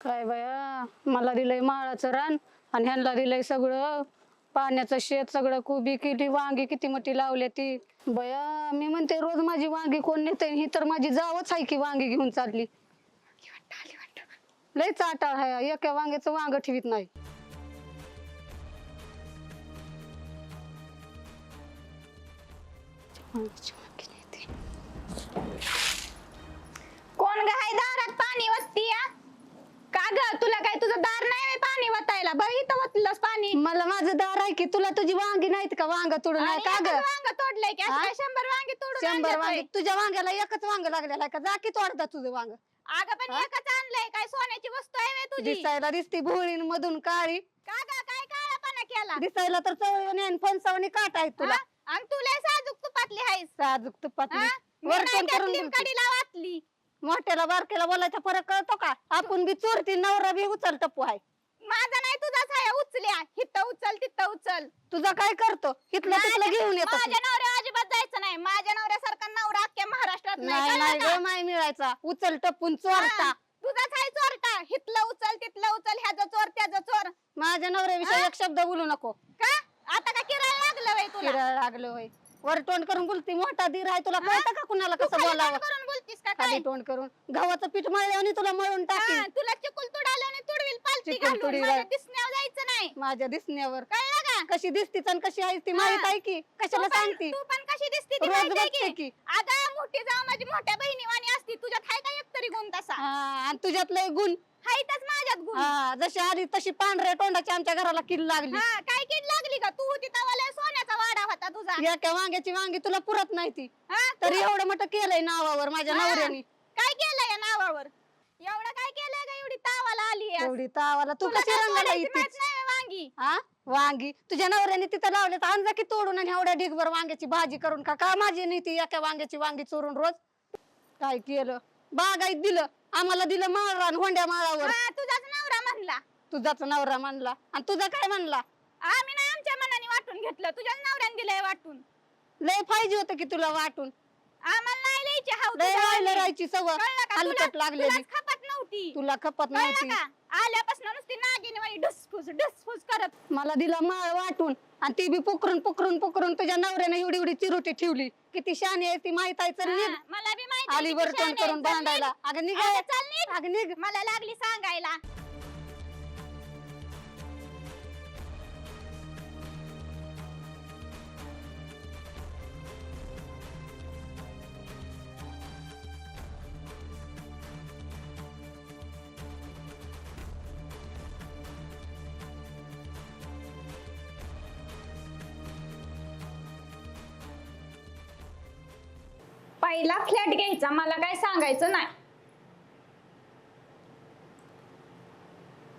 काय बाया, मला दिलंय माळाचं रान आणि ह्यांना दिलंय सगळं पाण्याचं शेत, सगळं कोबी केली, वांगी किती मोठी लावली ती. बया मी म्हणते रोज माझी वांगी कोण नेते, ही तर माझी जावच आहे की वांगी घेऊन चालली. लय चाटाळ आहे, एका वांग्याचं वांग ठेवीत नाही. कोण ग हाय दारात पाणी वततीया? का ग तुला काय तुझं दार नाही व्हय पाणी वतायला? बघ इथं वतलंस पाणी. मला माझं दार आहे की, तुला तुझी वांगी नाहीत का? वांग तोडून नाही का ग? वांग तोडलंय की हा? काय 100 वांगी तोडून 100 आणल्यात वांगे? व्हय? तुझ्या वांग्याला एकच वांग लागलेलं आहे का? जा की तोडदा तुझं वांग. अगं पण हा? एकच आणलंय, काय सोन्याची वस्तू आहे व्हय तुझी? दिसायला दिसती भोळीन मधून काळी, का ग काय काळापणा केला? दिसायला तर चवळीने आणि फणसावणी काट आहे तुला. हा? आणि तुला साजूक तुपातली हायस. साजूक तुपातली हा? मी वरटण नाही करून त्यातली बोलती. कडीला वाटली. मोठ्याला बारक्याला बोलायचा फरक कळतो का? आपण बी चोरती, नवरा बी उचल टप्पू आहे. माझा नाही तुझाच आहे उचल्या. हिथं उचल तिथं उचल. तुझा काय करतो? इथलं तिथलं घेऊन येतो. माझ्या नवऱ्या अजिबात जायचं नाही. माझ्या नवऱ्यासारखा नवरा अख्ख्या महाराष्ट्रात नाही नाही कळलं ग, का? माय मिळायचा उचल टप्पून चोरता. हा, तुझाच आहे चोरटा. हिथलं उचल तिथलं उचल, ह्याचं चोर त्याचं चोर. माझ्या नवऱ्याविषयी हा? एक शब्द बोलू नको. का आता का किराय लागलं वय तुला? किराळ लागलं होय. वर तोंड करून बोलती, मोठा धीर आहे तुला. हा? कळतं का कुणाला तू कसं खाली बोलावं? तोंड करून बोलतीस का खाली काय? तोंड करून गव्हाचं पीठ मळल्याने तुला मळून हा, टाकीन. तुला चिकुल तुडालं आणि तुडवील पालती चिकुल घालून. तुडीला. माझ्या दिसण्यावर जायचं नाही. माझ्या दिसण्यावर कळलं का? कशी दिसतीच आणि कशी आहेस ती हा. माहित आहे की. कशाला तू पण- सांगती? तू पण कशी दिसती ती रोज माहिती आहे बघते की. अगं मोठी जाऊ माझी मोठ्या बहिणीवाणी असती. तुझ्यात हाय का एक तरी गुण तसा? हा, आणि तुझ्यातलं गुण. हायतच माझ्यात गुण. हा, जशी आली तशी पांढऱ्या तोंडाची आमच्या घराला किल लागली. हा, काय कीड लागली का? तू होती तवा लय सोन्याचा वाडा होता तुझा. एका वांग्याची वांगी तुला पुरत नाही ती. हा, तरी एवढं मोठं केलंय नावावर माझ्या हा, नवऱ्याने. काय केलंय या नावावर? एवढं काय केलंय का एवढी तावाला आली आहेस? एवढी तावाला तू तुला कशी काय रंगाला बोलायची येतीस? माहित नाही व्हय वांगी? हा, वांगी तुझ्या नवऱ्याने तिथं लावले तर आणजा की तोडून, आणि एवढ्या ढिगभर वांग्याची भाजी करून का माझी नाही ती एका वांग्याची वांगी चोरून रोज? काय केलं? बागाईत दिलं, आम्हाला दिलं माळरान होंड्या माळावर. हा, तुझाच नवरा म्हणला. तुझाच नवरा म्हणला आणि तुझा काय म्हणला? आम्ही नाही आमच्या मनाने वाटून घेतलं, तुझ्याच नवऱ्याने दिलंय वाटून. लय पाहिजे होतं की तुला वाटून. आम्हाला नाही लयची हाव लय तुझ्या राहिलं वाणी. राहायची सवय कळलं का? हलकट लागलेली. तुलाच खपत नव्हती. तुला खपत कळलं नव्हती. का? आल्यापासून नुसती नागिनी वाणी ढसफूस करत. मला दिला माळ वाटून आणि ती बी पुकरून पुकरून पुकरून तुझ्या नवऱ्याने एवढी एवढी चिरोटी ठेवली. किती शानी आहे ती माहित आहे. चल निघ. हा, मला बी माहिती आली वर तोंड करून भांडायला. अगं निघ. चल निघ. अगं निघ. मला लागली सांगायला. पहिला फ्लॅट घ्यायचा, मला काय सांगायचं नाही.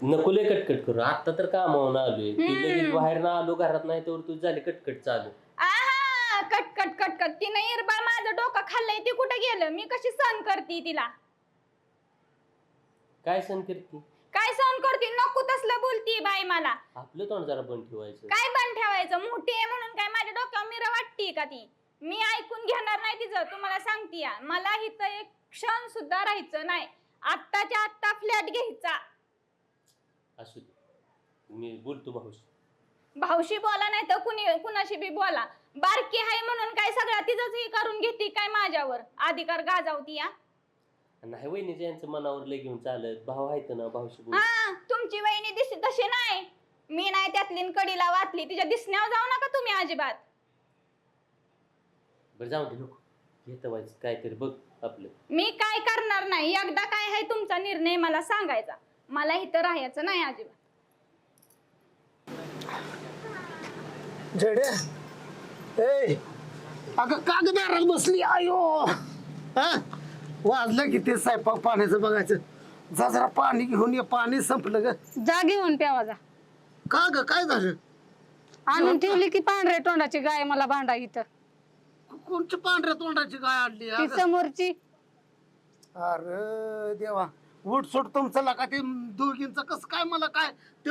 नको लय कटकट करू. आता तर कामावून आलोय. ती लगेच बाहेर ना आलो, घरात नाही तर तू झाली कटकट चालू. आहा, कटकट कटकट. तिने इरबाळ माझं डोकं खाल्लंय, ती कुठं गेलं? मी कशी सहन करते तिला? काय सण करते? काय सहन करते? नको तसलं बोलती बाई मला. आपलं तोंड जरा बंद ठेवायचं. काय बंद ठेवायचं? मोठी आहे म्हणून काय माझ्या डोक्यावर मिरं वाटते का ती? मी ऐकून घेणार नाही तिचं, तुम्हाला सांगते. मला इथं एक क्षण सुद्धा राहायचं नाही. आत्ताच्या आत्ता फ्लॅट घ्यायचा. असू दे, मी बोलतो भाऊस. भाऊशी बोला नाही तर कुणाशी बी बोला. बारकी आहे म्हणून काय सगळं तिचंच हे करून घेते काय माझ्यावर? अधिकार गाजावती या. नाही वहिनीचं यांचं मनावर लय घेऊन चालत. भाऊ आहेत ना, भाऊशी बोल. हा, तुमची वहिनी दिसते तशी नाही. मी नाही त्यातली कडीला वाचली. तिच्या दिसण्यावर जाऊ नका तुम्ही अजिबात. बरं जाऊ दे, नको घेत व्हायचं काहीतरी बघ आपलं. मी काय करणार नाही. एकदा काय आहे तुमचा निर्णय मला सांगायचा. मला इथं राहायचं नाही अजिबात. जड्या ए अगं कागदारात बसली. आयो हा, वाजलं किती स्वयंपाक पाण्याचं बघायचं. जा जरा पाणी घेऊन ये. पाणी संपलं ग. जा घेऊन प्यावा जा. का ग काय झालं? आणून ठेवली की पांढऱ्या तोंडाची गाय मला भांडा इथं. कोणची पांढऱ्या तोंडाची गाय आणली? ती समोरची. अरे देवा, उठसूट तुमचं लका ते दोघींचं कसं काय? मला काय ते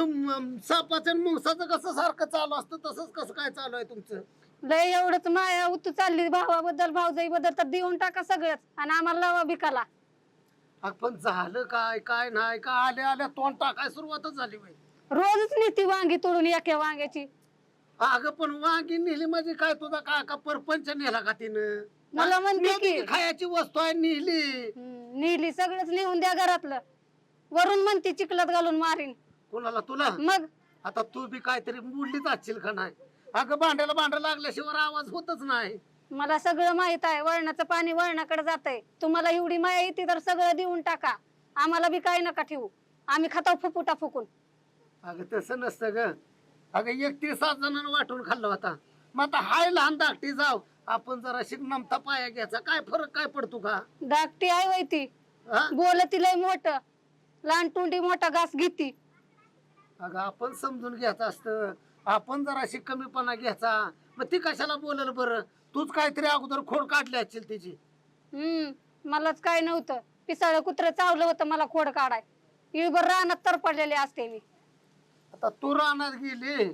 सापाचं आणि मुंगसाचं कसं सारखं चालू असतं तसंच कसं काय चालू आहे तुमचं? लय एवढंच माया उतू चालली भावाबद्दल भाऊजाईबद्दल, तर देऊन टाका सगळंच आणि आम्हाला लावा भिकाला. पण झालं काय काय नाही का आल्या आल्या तोंड टाकाय सुरुवातच झाली बाई. रोजच नेती वांगी तोडून एका वांग्याची. अगं पण वांगी नेली म्हणजे काय तुझा काय का परपंच नेला का तिनं? मला म्हणते नेली की- की खायची वस्तू आहे नेली. नेली सगळंच नेऊन द्या घरातलं. वरून म्हणते चिखलात घालून मारीन. कोणाला तुला? मग आता तू बी काहीतरी बोललीच असशील का नाही? अगं भांड्याला भांडं लागल्याशिवाय आवाज होतच नाही. मला सगळं माहित आहे. वळणाचं पाणी वळणाकडे जातंय. तुम्हाला एवढी माया येते तर सगळं देऊन टाका. आम्हाला बी काही नका ठेवू. आम्ही खाताव फुफुटा फुकून. अगं तसं नसतं ग. अगं 31 जणांना वाटून खाल्लं होता. मग आता हाय लहान धाकटी जाव आपण जरा नमता पाया घ्यायचा काय फरक काय पडतो का? धाकटी आहे वय ती. हा? बोलती लय मोठं. लहान टुंडी मोठा घास घेती. अगं आपण समजून घ्यायचं असतं. आपण जरा कमीपणा घ्यायचा. मग ती कशाला बोलल बरं? तूच काहीतरी अगोदर खोड काढली असशील तिची. मलाच काय नव्हतं. पिसाळ कुत्र चावलं होतं मला खोड काढाय. इळभर रानात तर पडलेले असते मी. आता तू रानात गेली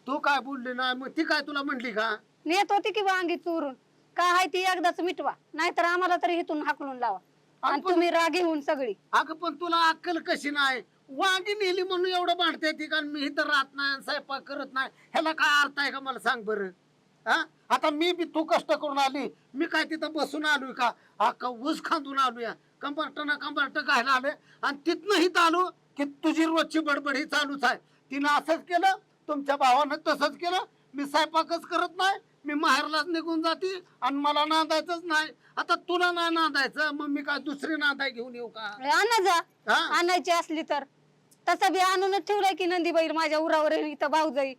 तू काय बोलली नाही मग ती काय तुला म्हणली का? नेत होती की वांगी चुरून. काय आहे ती एकदाच मिटवा. नाहीतर आम्हाला तरी इथून हाकलून लावा. आणि तुम्ही राग घेऊन सगळी. अगं पण तुला अक्कल कशी नाही? वांगी नेली म्हणून एवढं भांडते ती का? मी इथं राहत नाही स्वयंपाक करत नाही ह्याला काय अर्थ आहे का मला सांग बरं? हा आता मी बी तू कष्ट करून आली मी काय तिथं बसून आलोय का? अख्खा ऊस खांदून आलोय कंबरट घायला आलोय आणि तिथनं हिथं आलो की तुझी रोजची बडबड ही चालूच आहे. तिनं असंच केलं तुमच्या भावानं तसंच केलं. मी स्वयंपाकच करत नाही मी माहेरलाच निघून जाते आणि मला नांदायचंच नाही. आता तुला नाही नांदायचं मग मी काय दुसरी नांदाय घेऊन येऊ का? आणा जा. हा? आणायची असली तर. तसं बी आणूनच ठेवलंय की नंदीबाई माझ्या उरावर इथं भाऊजाई.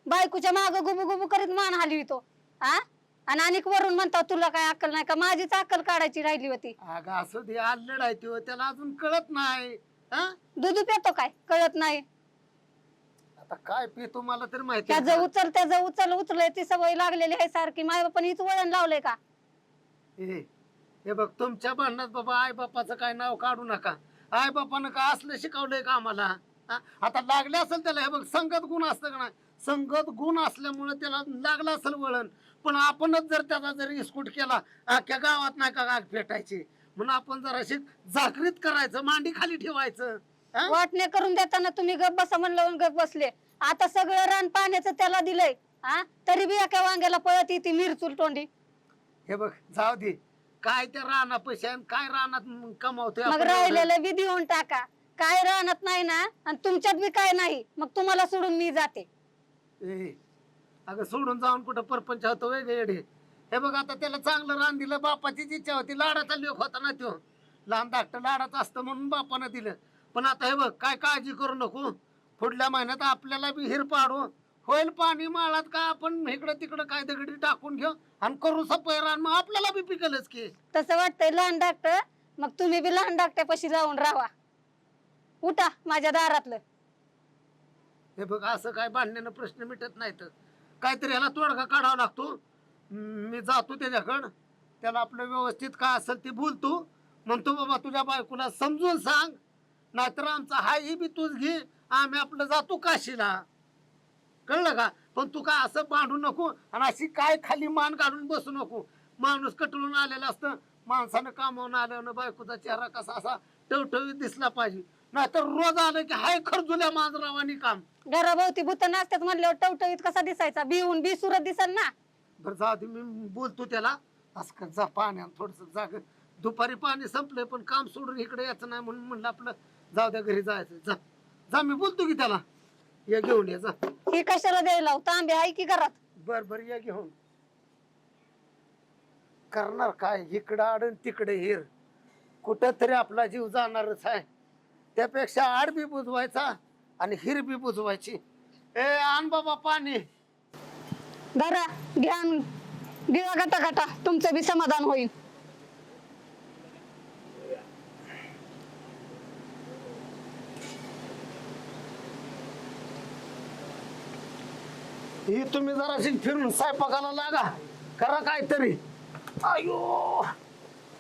बायकोच्या माग गुबू गुबू करीत मान हलवितो. आणि अनेक वरून म्हणता तुला काय अक्कल नाही का? माझीच अक्कल काढायची राहिली होती. अगं असं दे आल्लड आहे तो त्याला अजून कळत नाही. हा? दूध पितो काय कळत नाही. आता काय पितो मला तर माहिती त्याचं उचल त्याचं उचलय ती सवय लागलेली आहे सारखी. माय बापाने हिच वळण लावलंय का? हे बघ तुमच्या भांडणात बाबा आई बापाचं काय नाव काढू नका. आई बापानं काय असलं शिकवलंय का आम्हाला? आता लागले असेल त्याला हे बघ संगत गुण असतं का नाही? संगत गुण असल्यामुळे त्याला लागलं असेल वळण. पण आपणच जर त्याचा जर इस्कूट केला अख्ख्या गावात नाही का गाग फेटायची म्हणून आपण जरा झाकरीत करायचं मांडी खाली ठेवायचं. वाटणे करून देताना तुम्ही गप बसा म्हणलं गप बसले. आता सगळं रान पाण्याचं त्याला दिलंय. तरी बी एका वांग्याला पळत येते मिरचूल तोंडी. हे बघ जाऊ दे काय त्या राणा पैसे काय रानात कमावतोय मग आपण राहिलेलं बी देऊन टाका. काय राहणार नाही ना आणि तुमच्यात बी काय नाही मग तुम्हाला सोडून मी जाते. अगं सोडून जाऊन कुठं परपंच होतो वेगळे. हे बघ आता त्याला चांगलं रान दिलं. बापाचीच इच्छा होती. लाडाचा लेख होता ना तो. लहान धाकटं लाडाचं असतं म्हणून बापानं दिलं. पण आता हे बघ काय काळजी करू नको. पुढल्या महिन्यात आपल्याला बी हिर पाडू होईल पाणी माळात का आपण इकडं तिकडं काय दगडी टाकून घेऊ आणि करू सपय रान मग आपल्याला बी पिकलच की. तसं वाटतंय लहान धाकटं. मग तुम्ही बी लहान धाकट्यापाशी जाऊन राहा. उठा माझ्या दारातलं. हे बघ असं काय भांडण्यानं प्रश्न मिटत नाहीत. काहीतरी ह्याला तोडगा काढावा लागतो. मी जातो त्याच्याकडं त्याला आपलं व्यवस्थित काय असेल ते बोलतो. म्हणतो बाबा तुझ्या बायकोला समजून सांग नाहीतर आमचा हाही बी तूच घे आम्ही आपलं जातो काशीला. कळलं का? पण तू काय असं भांडू नको आणि अशी काय खाली मान काढून बसू नको. माणूस कटळून आलेला असतं. माणसानं कामावून आल्यानं बायकोचा चेहरा कसा असा टवटवीत दिसला पाहिजे. नाहीतर रोज आलं की हाय खरजुल्या मांजरावानी काम. घराभोवती भूत नसतात म्हणल्यावर टवटवीत कसा दिसायचा? बिहून बिसुरत दिसल ना. बरं जाऊ दे मी बोलतो त्याला. असं कर जा पाण्यात थोडस जाग. दुपारी पाणी संपलंय पण काम सोडून इकडे यायचं नाही म्हणून म्हणलं आपलं जाऊ द्या घरी जायचं. जा जा मी बोलतो की त्याला. ये घेऊन ये जा. ही कशाला द्यायला तांबे आहे की घरात? बर बर ये घेऊन. करणार काय इकडं आडन तिकडे हिर कुठं तरी आपला जीव जाणारच आहे. त्यापेक्षा आड बी बुजवायचा आणि हिर बी बुजवायची. आण बाबा पाणी. धरा घ्या दिवा गटा गटा तुमचं बी समाधान होईल. ही तुम्ही जरा फिरून स्वयंपाकाला लागा करा काहीतरी. अयो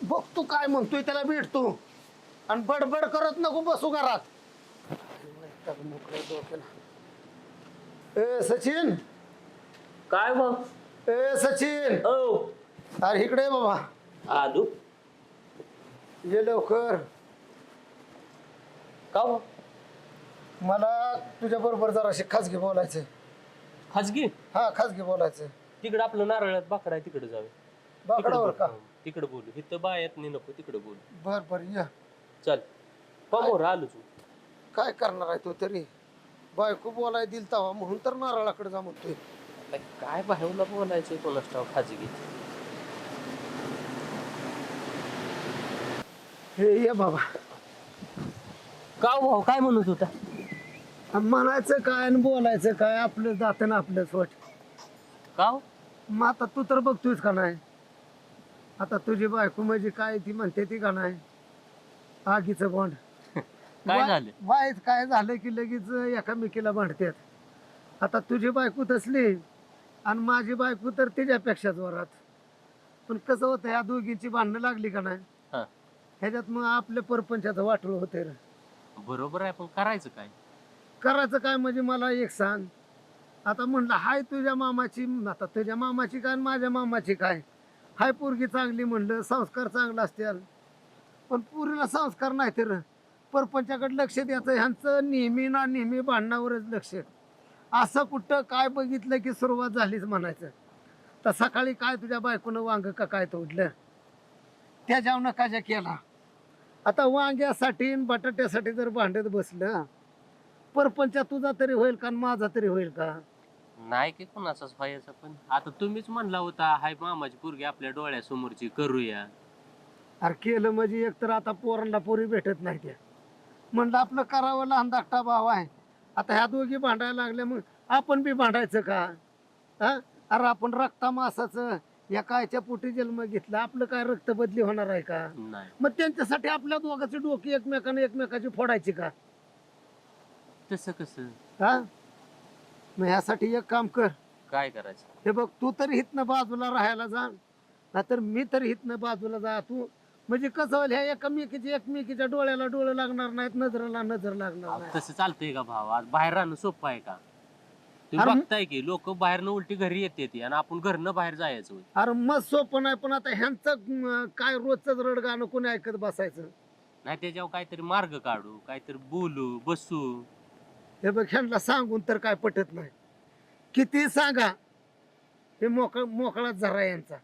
बघतो काय म्हणतोय त्याला भेटतो आणि बडबड करत नको बसू घरात. ए सचिन काय मग? ए सचिन ओ अरे इकडे ये बाबा. आदू ये लवकर. का हो? मला तुझ्या बरोबर जराशी खाजगी बोलायचं. खाजगी हा खाजगी बोलायचं. तिकडे आपलं नारळात बाकडा आहे तिकडे जावे. बाकडावर का? तिकडे बोलू इथं बायात नाही नको तिकडे बोलू. बर बर या. चल समोर आलो तू. काय करणार आहे तू तरी? बायको बोलाय दिल तवा म्हणून तर नारळाकडे जा म्हणतोय. आता काय बाहेरला बोलायचं कोणाच ठाव खाजगी. हे ये बाबा. का हो भाऊ काय म्हणत होता? म्हणायचं काय आणि बोलायचं काय आपलं जातं ना आपलं स्वट. का हो? मग आता तू तर बघतोयस का नाही? आता तुझी बायको म्हणजे काय ती म्हणते ती का नाही? आगीचं बॉन्ड. काय झालं? वाईट काय झालं की लगेच एकामेकीला भांडतात. आता तुझी बायको तसली आणि माझी बायको तर तिच्यापेक्षा जोरात. पण कसं होतं ह्या दोघींची भांडणं लागली का नाही हा. ह्याच्यात मग आपल्या परपंचाचं वाटलं होते. बरोबर आहे पण करायचं काय? करायचं काय म्हणजे मला एक सांग. आता म्हणलं हाय तुझ्या मामाची, आता तुझ्या मामाची काय आणि माझ्या मामाची काय. हाय पोरगी चांगली म्हणलं संस्कार चांगला असतील, पण पोरीला संस्कार नाही तर परपंचाकडे लक्ष द्यायचं. ह्यांचं नेहमी ना नेहमी भांडणावरच लक्ष. असं कुठं काय बघितलं की सुरुवात झालीच म्हणायचं. तर सकाळी काय तुझ्या बायकोनं वांग का काय तोडलं त्याच्यावर नकाजा केला. आता वांग्यासाठी आणि बटाट्यासाठी जर भांडत बसलं परपंच तुझा तरी होईल का आणि माझा तरी होईल का? नाही की कोणाचाच व्हायचा. पण आता तुम्हीच म्हणला होता हाय मामाची पोरगी आपल्या डोळ्यासमोरची करूया. अरे केलं म्हणजे एक तर आता पोरांना पोरी भेटत नाही त्या. म्हणलं आपलं करावं लहान धाकटा भाव आहे. आता ह्या दोघी भांडायला लागल्या मग आपण बी भांडायचं का? हा अरे आपण रक्ता मासाचं या कायच्या पोटी जन्म घेतला, आपलं काय रक्त बदली होणार आहे का? नाही मग त्यांच्यासाठी आपल्या दोघांची डोकी एकमेकांना एकमेकाची फोडायची का? तसं कसं? हा मग ह्यासाठी एक काम कर. काय करायचं? हे बघ तू तरी हितनं बाजूला राहायला जा, नाहीतर मी तरी हितनं बाजूला जा. तू म्हणजे कसं होईल ह्या एकमेकीच्या डोळ्याला डोळे लागणार नाहीत, नजरेला नजर लागणार नाही. तसं चालतंय का भाव? आज बाहेर राहणं सोपं आहे का? तुम्ही अरे बघताय की लोक बाहेरनं उलटी घरी येते आणि आपण घरनं बाहेर जायचं होय. अरे मग सोपं नाही, पण आता ह्यांचं काय रोजच रडगाणं कोणी ऐकत बसायचं? नाही त्याच्यावर काहीतरी मार्ग काढू, काहीतरी बोलू बसू. हे बघ ह्यांना सांगून तर काय पटत नाही. किती सांगा हे मोकळाच जरा यांचा.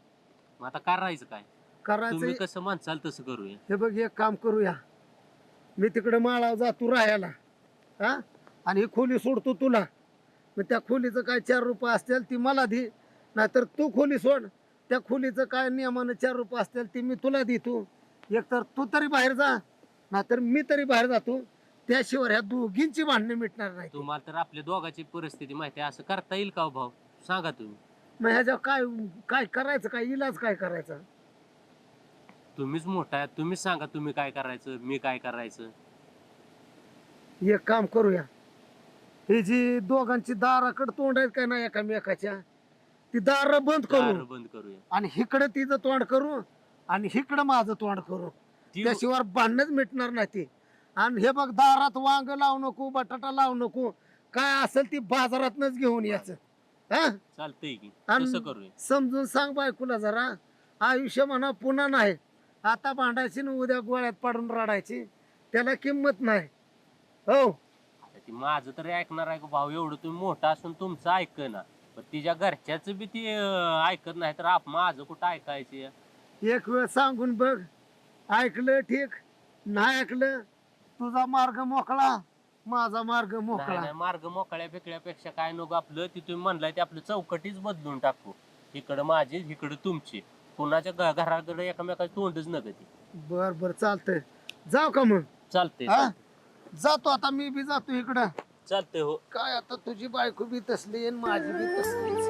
मग आता करायचं काय? तुम्ही करायचं. कसं म्हणसाल तसं करूया. हे बघ एक काम करूया, मी तिकडे माळावर जातो राहायला. हा आणि ही खोली सोडतो तुला. मग त्या खोलीचं काय 4 रुपये असतील ती मला दे, नाहीतर तू खोली सोड. त्या खोलीचं काय नियमानं 4 रुपये असतील ती मी तुला देतो. एकतर तू तरी बाहेर जा, नाहीतर मी तरी बाहेर जातो. त्याशिवाय ह्या दोघींची भांडणं मिटणार नाही. तुम्हाला तर आपल्या दोघांची परिस्थिती माहिती आहे. असं करता येईल का हो भाऊ? सांगा तुम्ही. मग ह्याच्यावर काय काय करायचं, काय इलाज काय करायचा? तुम्हीच मोठा आहे, तुम्हीच सांगा तुम्ही काय करायचं, मी काय करायचं. एक काम करूया, ही जी दोघांची दाराकडे तोंड आहेत का नाही एकामेकाच्या, ती दार बंद दार करू बंद करूया. आणि हिकडं तिचं तोंड करू आणि हिकडं माझं तोंड करू. ती- त्याशिवाय भांडणच मिटणार नाही ती. आणि हे बघ दारात वांग लावू नको, बटाटा लावू नको, काय असेल ती बाजारातनच घेऊन यायचं. हा चालतंय की आणि तसं करूया. समजून सांग बायकोला जरा, आयुष्य म्हणा पुन्हा नाही. आता भांडायची ना उद्या गोळ्यात पाडून रडायची, त्याला किंमत नाही. हो आता ती माझं तरी ऐकणार आहे का भाऊ? एवढं तुम्ही मोठा असून तुमचं ऐक ना, पण तिच्या घरच्याच बी ती ऐकत नाही तर माझं कुठं ऐकायचं? एक वेळ सांगून बघ, ऐकलं ठीक, नाही ऐकलं तुझा मार्ग मोकळा, माझा मार्ग नाही मोकळा. नाही, मार्ग मोकळ्या फेकल्यापेक्षा काय नको आपलं ती तुम्ही म्हणलाय ते आपलं चौकटीच बदलून टाकू. इकडं माझी इकडं तुमची, कुणाच्या घराकडे एकामेकाची तोंडच नगती. बर बर चालतंय, जाऊ का मग? चालतंय हा? जातो आता, मी बी जातो इकडं. चालतंय हो. काय आता तुझी बायको बी तसली आणि माझी बी तसली.